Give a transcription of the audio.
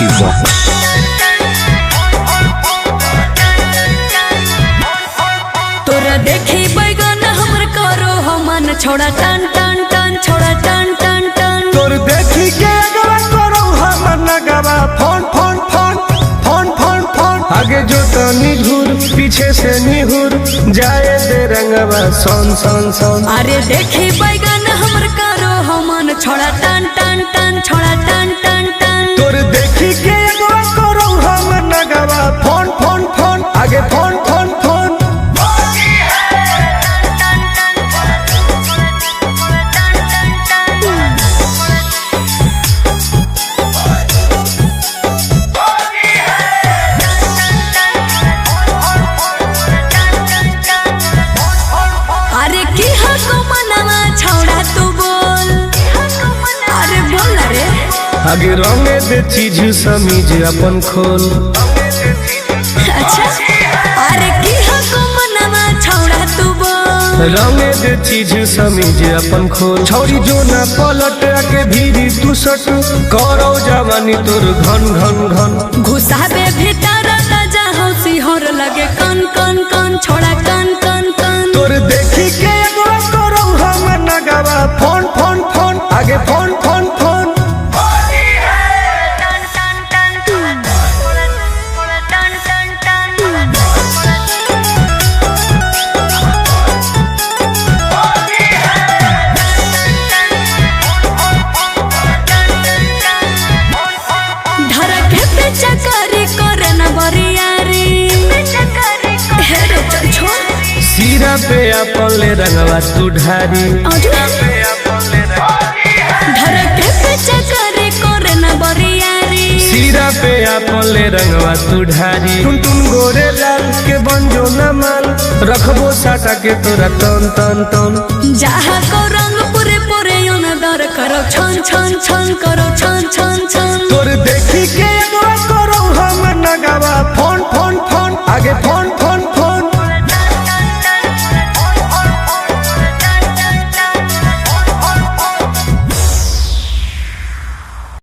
Vicky Vox। तोरा देखी बैगन हमर करो हमन छोड़ा टन टन टन छोड़ा टन टन टन। तोर देखी के अगवा करो हमन नगवा phone phone phone phone phone phone. आगे जो तनी घूर पीछे से निहुर जाए दे रंगवा सोन सोन सोन। अरे देखी बैगन हमर करो हमन छोड़ा टन टन टन छोड़ा टन टन टन। तोर देखी के अगवा करो हमन नगवा फोन फोन फोन आगे फोन फोन फोन। अरे की हको मनवा छोड़ा तू बोल। अरे बोल रे। आगे रंगे दे चीज समीज अपन खोल। अच्छा अरे की हको मनवा छोड़ा तू बोल। रंगे दे चीज समीज अपन खोल। छौरी जो ना पलट के भीरी तू सट करो जवानी तोर घन घन घन। घुसाबे भीतर त जाहो सिहर लगे कन कन कन छोड़ा कन कन कन। तोर देखी के एगो करो हम नगवा फोन फोन फोन आगे फोन फोन फोन। धरके पे चकरी करे न बरियारी। हे रे चल छोड़। सीरा पे अपन ले रंगवा तू ढारी। धरके पे चकरी करे न बरियारी। सीरा पे अपन ले रंगवा तू ढारी। टुन टुन गोरे लाल के बंजो न माल रखबो साटा के तोरा तन तन तन। जहाँ को रंग पूरे पूरे योन दर करो छन छन छन करो छन छन छन। तोर देखी के एगो करो हम नगवा